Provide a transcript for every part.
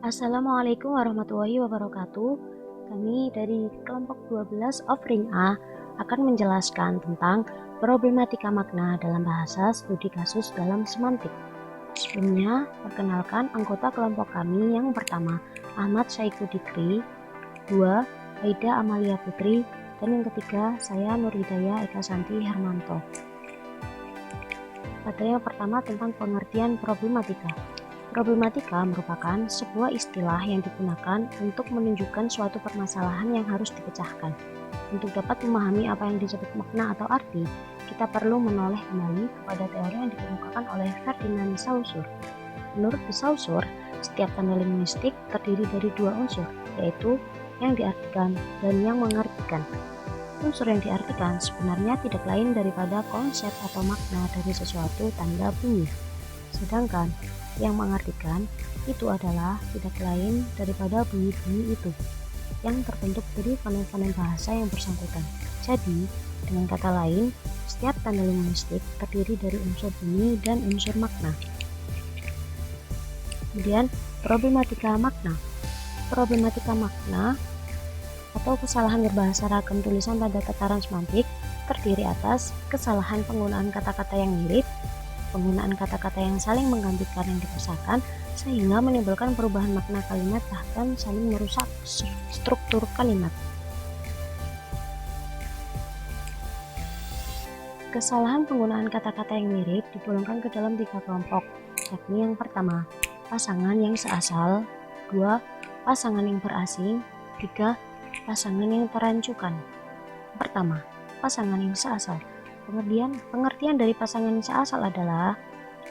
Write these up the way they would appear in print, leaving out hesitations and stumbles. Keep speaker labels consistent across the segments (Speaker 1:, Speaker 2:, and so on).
Speaker 1: Assalamualaikum warahmatullahi wabarakatuh. Kami dari kelompok 12 offering A akan menjelaskan tentang problematika makna dalam bahasa studi kasus dalam semantik. Sebelumnya, perkenalkan anggota kelompok kami yang pertama, Ahmad Saiku Dikri, 2, Aida Amalia Putri, dan yang ketiga, saya Nur Hidayah Eka Santi Hermanto. Pada yang pertama tentang pengertian problematika. Problematika merupakan sebuah istilah yang digunakan untuk menunjukkan suatu permasalahan yang harus dipecahkan. Untuk dapat memahami apa yang disebut makna atau arti, kita perlu menoleh kembali kepada teori yang dikemukakan oleh Ferdinand Saussure. Menurut de Saussure, setiap tanda linguistik terdiri dari dua unsur, yaitu yang diartikan dan yang mengartikan. Unsur yang diartikan sebenarnya tidak lain daripada konsep atau makna dari sesuatu tanda bunyi. Sedangkan yang mengartikan itu adalah tidak lain daripada bunyi-bunyi itu yang terbentuk dari fonem-fonem bahasa yang bersangkutan. Jadi, dengan kata lain, setiap tanda linguistik terdiri dari unsur bunyi dan unsur makna. Kemudian, problematika makna. Problematika makna atau kesalahan berbahasa ragam tulisan pada tataran semantik terdiri atas kesalahan penggunaan kata-kata yang mirip, penggunaan kata-kata yang saling menggantikan yang dipisahkan sehingga menimbulkan perubahan makna kalimat bahkan saling merusak struktur kalimat. Kesalahan penggunaan kata-kata yang mirip digolongkan ke dalam 3 kelompok, yakni yang pertama, pasangan yang seasal, 2, pasangan yang berasing, 3, pasangan yang terancukan. Pertama, pasangan yang seasal. Pengertian dari pasangan yang seasal adalah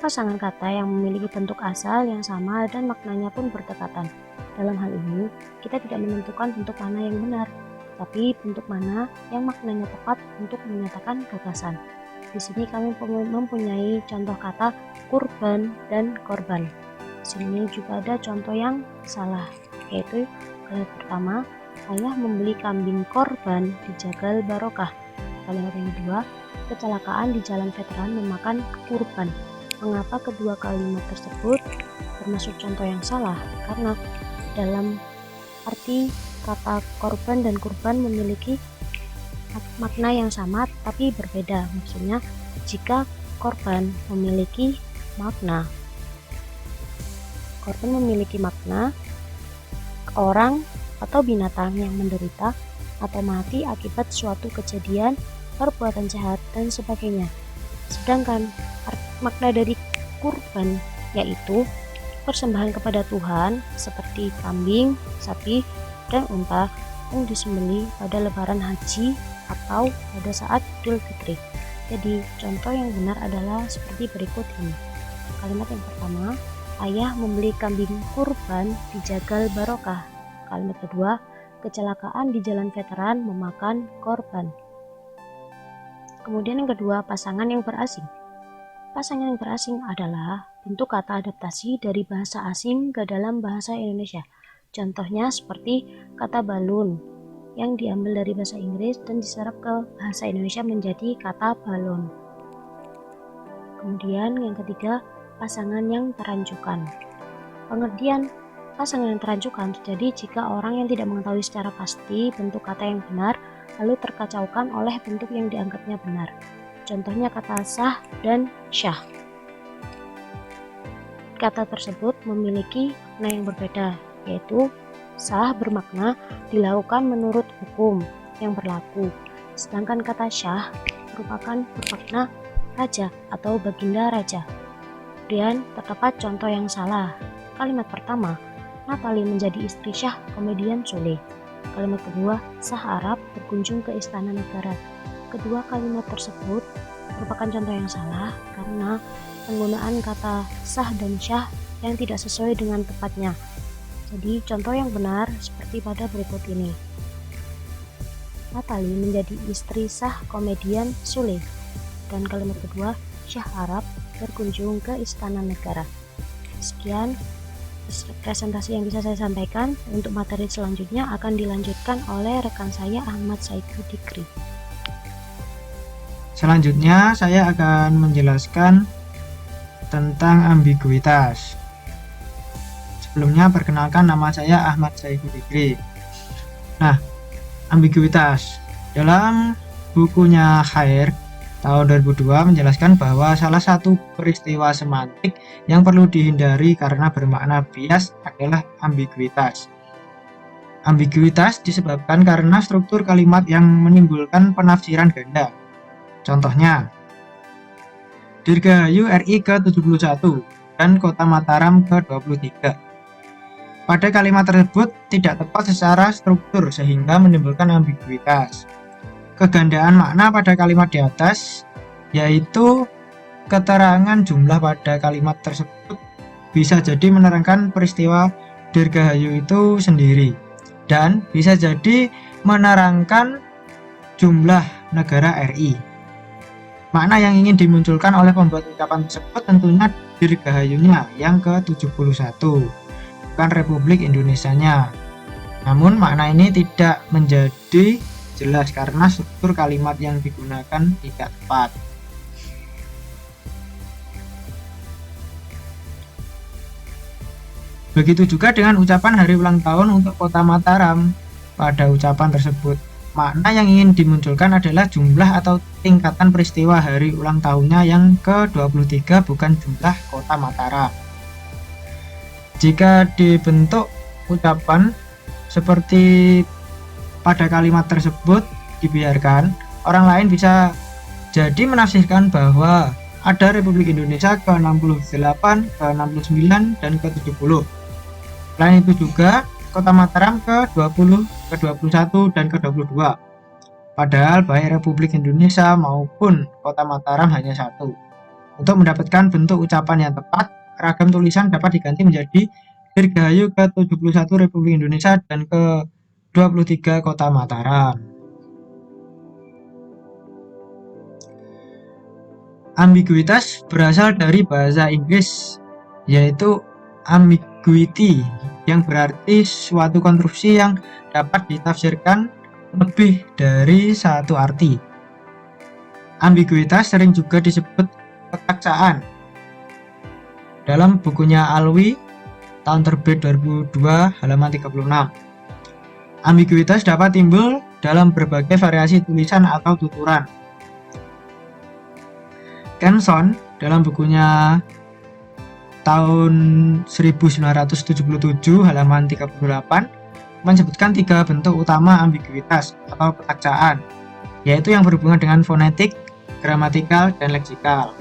Speaker 1: pasangan kata yang memiliki bentuk asal yang sama dan maknanya pun berdekatan. Dalam hal ini, kita tidak menentukan bentuk mana yang benar, tapi bentuk mana yang maknanya tepat untuk menyatakan gagasan. Di sini kami mempunyai contoh kata kurban dan korban. Di sini juga ada contoh yang salah, yaitu kalimat pertama, ayah membeli kambing korban di Jagal Barokah. Kalimat yang kedua, kecelakaan di jalan veteran memakan kurban. Mengapa kedua kalimat tersebut termasuk contoh yang salah? Karena dalam arti kata korban dan kurban memiliki makna yang sama tapi berbeda. Maksudnya, jika korban memiliki makna orang atau binatang yang menderita atau mati akibat suatu kejadian, perbuatan jahat, dan sebagainya. Sedangkan makna dari kurban yaitu persembahan kepada Tuhan seperti kambing, sapi, dan unta yang disembelih pada lebaran haji atau pada saat Idul Fitri. Jadi contoh yang benar adalah seperti berikut ini. Kalimat yang pertama, ayah membeli kambing kurban di Jagal Barokah. Kalimat kedua, kecelakaan di jalan veteran memakan korban. Kemudian yang kedua, pasangan yang berasing. Pasangan yang berasing adalah bentuk kata adaptasi dari bahasa asing ke dalam bahasa Indonesia. Contohnya seperti kata balun yang diambil dari bahasa Inggris dan diserap ke bahasa Indonesia menjadi kata balon. Kemudian yang ketiga, pasangan yang terancukan. Pengertian pasangan yang terancukan terjadi jika orang yang tidak mengetahui secara pasti bentuk kata yang benar lalu terkacaukan oleh bentuk yang dianggapnya benar. Contohnya kata sah dan syah. Kata tersebut memiliki makna yang berbeda, yaitu sah bermakna dilakukan menurut hukum yang berlaku, sedangkan kata syah merupakan bermakna raja atau baginda raja. Kemudian terdapat contoh yang salah. Kalimat pertama, Natali menjadi istri Syah komedian Sule. Kalimat kedua, Sah Arab berkunjung ke istana negara. Kedua kalimat tersebut merupakan contoh yang salah karena penggunaan kata sah dan syah yang tidak sesuai dengan tepatnya. Jadi contoh yang benar seperti pada berikut ini. Natali menjadi istri Sah komedian Sule. Dan kalimat kedua, Syah Arab berkunjung ke istana negara. Sekian presentasi yang bisa saya sampaikan. Untuk materi selanjutnya akan dilanjutkan oleh rekan saya Ahmad Saiku Dikri.
Speaker 2: Selanjutnya saya akan menjelaskan tentang ambiguitas. Sebelumnya perkenalkan, nama saya Ahmad Saifu Fikri. Nah, ambiguitas. Dalam bukunya Khair tahun 2002 menjelaskan bahwa salah satu peristiwa semantik yang perlu dihindari karena bermakna bias adalah ambiguitas. Ambiguitas disebabkan karena struktur kalimat yang menimbulkan penafsiran ganda. Contohnya, Dirgahayu RI ke-71 dan Kota Mataram ke-23. Pada kalimat tersebut tidak tepat secara struktur sehingga menimbulkan ambiguitas. Kegandaan makna pada kalimat di atas, yaitu keterangan jumlah pada kalimat tersebut bisa jadi menerangkan peristiwa Dirgahayu itu sendiri, dan bisa jadi menerangkan jumlah negara RI. Makna yang ingin dimunculkan oleh pembuat ucapan tersebut tentunya Dirgahayunya yang ke-71, bukan Republik Indonesianya. Namun makna ini tidak menjadi jelas karena struktur kalimat yang digunakan tidak tepat. Begitu juga dengan ucapan hari ulang tahun untuk Kota Mataram. Pada ucapan tersebut, makna yang ingin dimunculkan adalah jumlah atau tingkatan peristiwa hari ulang tahunnya yang ke-23, bukan jumlah Kota Mataram. Jika dibentuk ucapan seperti pada kalimat tersebut dibiarkan, orang lain bisa jadi menafsirkan bahwa ada Republik Indonesia ke-68, ke-69, dan ke-70. Selain itu juga Kota Mataram ke-20, ke-21, dan ke-22. Padahal baik Republik Indonesia maupun Kota Mataram hanya satu. Untuk mendapatkan bentuk ucapan yang tepat, ragam tulisan dapat diganti menjadi Dirgahayu ke-71 Republik Indonesia dan ke-23 Kota Mataram. Ambiguitas berasal dari bahasa Inggris, yaitu ambiguity, yang berarti suatu konstruksi yang dapat ditafsirkan lebih dari satu arti. Ambiguitas sering juga disebut ketaksaan. Dalam bukunya Alwi, tahun terbit 2002, halaman 36. Ambiguitas dapat timbul dalam berbagai variasi tulisan atau tuturan. Kenson, dalam bukunya tahun 1977, halaman 38, menyebutkan 3 bentuk utama ambiguitas atau ketaksaan, yaitu yang berhubungan dengan fonetik, gramatikal, dan leksikal.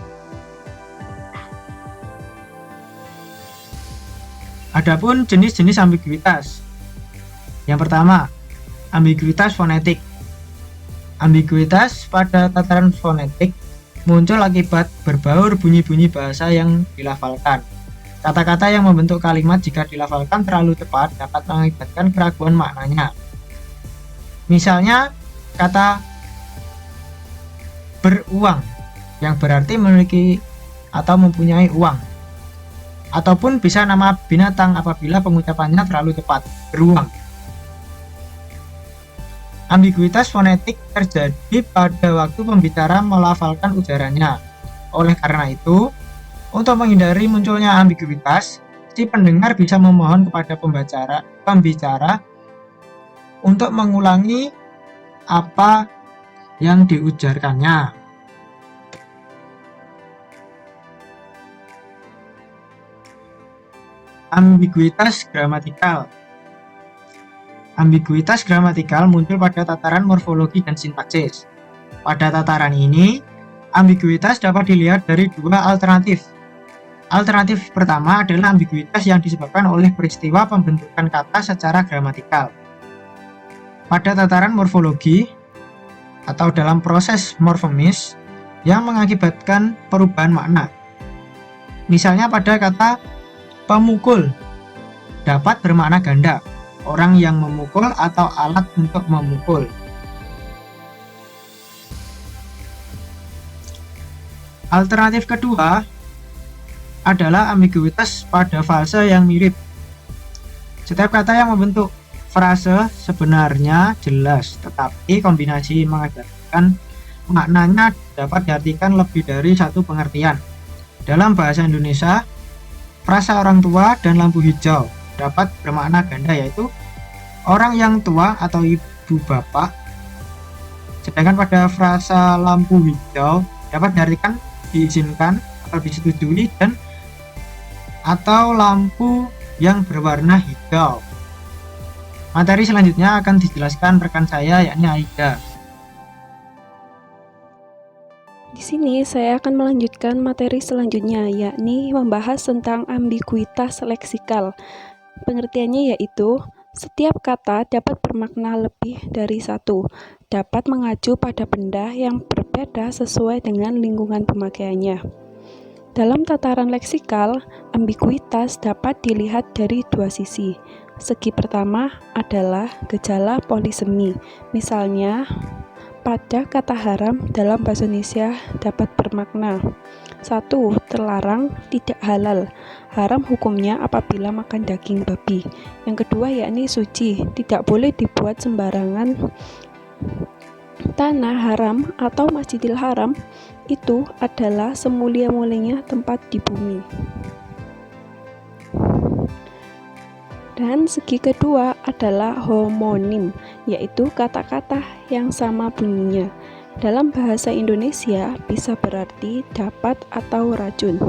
Speaker 2: Adapun jenis-jenis ambiguitas. Yang pertama, ambiguitas fonetik. Ambiguitas pada tataran fonetik muncul akibat berbaur bunyi-bunyi bahasa yang dilafalkan. Kata-kata yang membentuk kalimat jika dilafalkan terlalu cepat dapat mengakibatkan keraguan maknanya. Misalnya, kata beruang yang berarti memiliki atau mempunyai uang. Ataupun bisa nama binatang apabila pengucapannya terlalu cepat, beruang. Ambiguitas fonetik terjadi pada waktu pembicara melafalkan ujarannya. Oleh karena itu, untuk menghindari munculnya ambiguitas, si pendengar bisa memohon kepada pembicara untuk mengulangi apa yang diujarkannya. Ambiguitas gramatikal. Ambiguitas gramatikal muncul pada tataran morfologi dan sintaksis. Pada tataran ini, ambiguitas dapat dilihat dari 2 alternatif. Alternatif pertama adalah ambiguitas yang disebabkan oleh peristiwa pembentukan kata secara gramatikal. Pada tataran morfologi atau dalam proses morfomis yang mengakibatkan perubahan makna. Misalnya pada kata pemukul dapat bermakna ganda, orang yang memukul atau alat untuk memukul. Alternatif kedua adalah ambiguitas pada frase yang mirip. Setiap kata yang membentuk frase sebenarnya jelas, tetapi kombinasi mengakibatkan maknanya dapat diartikan lebih dari satu pengertian. Dalam bahasa Indonesia, frasa orang tua dan lampu hijau dapat bermakna ganda, yaitu orang yang tua atau ibu bapak. Sedangkan pada frasa lampu hijau dapat diartikan diizinkan atau disetujui dan atau lampu yang berwarna hijau. Materi selanjutnya akan dijelaskan rekan saya, yakni Aida.
Speaker 3: Di sini saya akan melanjutkan materi selanjutnya, yakni membahas tentang ambiguitas leksikal. Pengertiannya yaitu setiap kata dapat bermakna lebih dari satu, dapat mengacu pada benda yang berbeda sesuai dengan lingkungan pemakaiannya. Dalam tataran leksikal, ambiguitas dapat dilihat dari dua sisi. Segi pertama adalah gejala polisemi. Misalnya, pada kata haram dalam bahasa Indonesia dapat bermakna 1. Terlarang, tidak halal. Haram hukumnya apabila makan daging babi. Yang kedua yakni suci, tidak boleh dibuat sembarangan. Tanah haram atau Masjidil Haram itu adalah semulia-mulianya tempat di bumi. Dan segi kedua adalah homonim, yaitu kata-kata yang sama bunyinya. Dalam bahasa Indonesia bisa berarti dapat atau racun.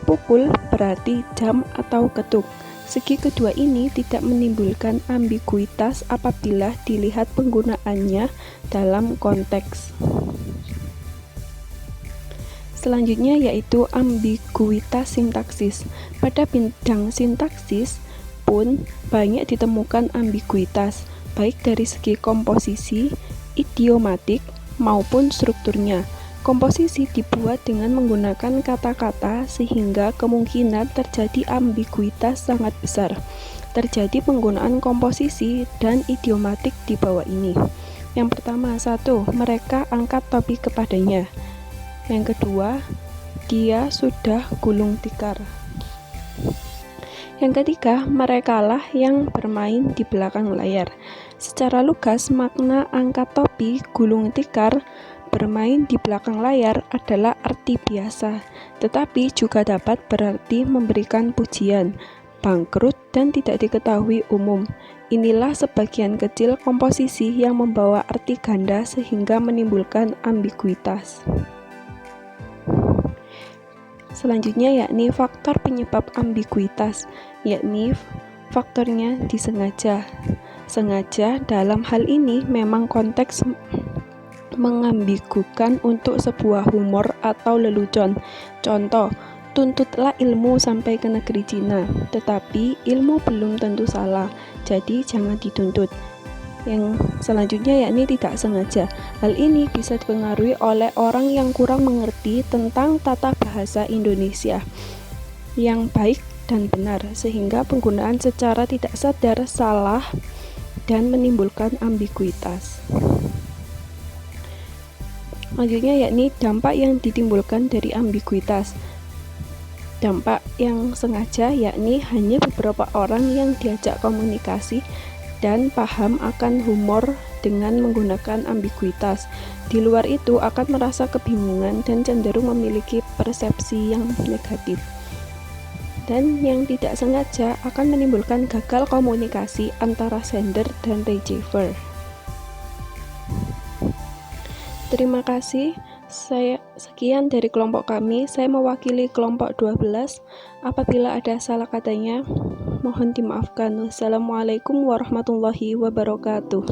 Speaker 3: Pukul berarti jam atau ketuk. Segi kedua ini tidak menimbulkan ambiguitas apabila dilihat penggunaannya dalam konteks. Selanjutnya yaitu ambiguitas sintaksis. Pada bidang sintaksis pun banyak ditemukan ambiguitas, baik dari segi komposisi, idiomatik, maupun strukturnya. Komposisi dibuat dengan menggunakan kata-kata sehingga kemungkinan terjadi ambiguitas sangat besar. Terjadi penggunaan komposisi dan idiomatik di bawah ini. Yang pertama, 1. Mereka angkat topi kepadanya. Yang kedua, dia sudah gulung tikar. Yang ketiga, merekalah yang bermain di belakang layar. Secara lugas, makna angkat topi, gulung tikar, bermain di belakang layar adalah arti biasa, tetapi juga dapat berarti memberikan pujian, bangkrut, dan tidak diketahui umum. Inilah sebagian kecil komposisi yang membawa arti ganda sehingga menimbulkan ambiguitas. Selanjutnya yakni faktor penyebab ambiguitas, yakni faktornya disengaja. Sengaja dalam hal ini memang konteks mengambigukan untuk sebuah humor atau lelucon. Contoh, tuntutlah ilmu sampai ke negeri Cina, tetapi ilmu belum tentu salah, jadi jangan dituntut. Yang selanjutnya yakni tidak sengaja. Hal ini bisa dipengaruhi oleh orang yang kurang mengerti tentang tata bahasa Indonesia yang baik dan benar, sehingga penggunaan secara tidak sadar salah dan menimbulkan ambiguitas. Selanjutnya yakni dampak yang ditimbulkan dari ambiguitas. Dampak yang sengaja yakni hanya beberapa orang yang diajak komunikasi dan paham akan humor dengan menggunakan ambiguitas. Di luar itu akan merasa kebingungan dan cenderung memiliki persepsi yang negatif. Dan yang tidak sengaja akan menimbulkan gagal komunikasi antara sender dan receiver. Terima kasih. Sekian dari kelompok kami. Saya mewakili kelompok 12. Apabila ada salah katanya, mohon dimaafkan. Wassalamualaikum warahmatullahi wabarakatuh.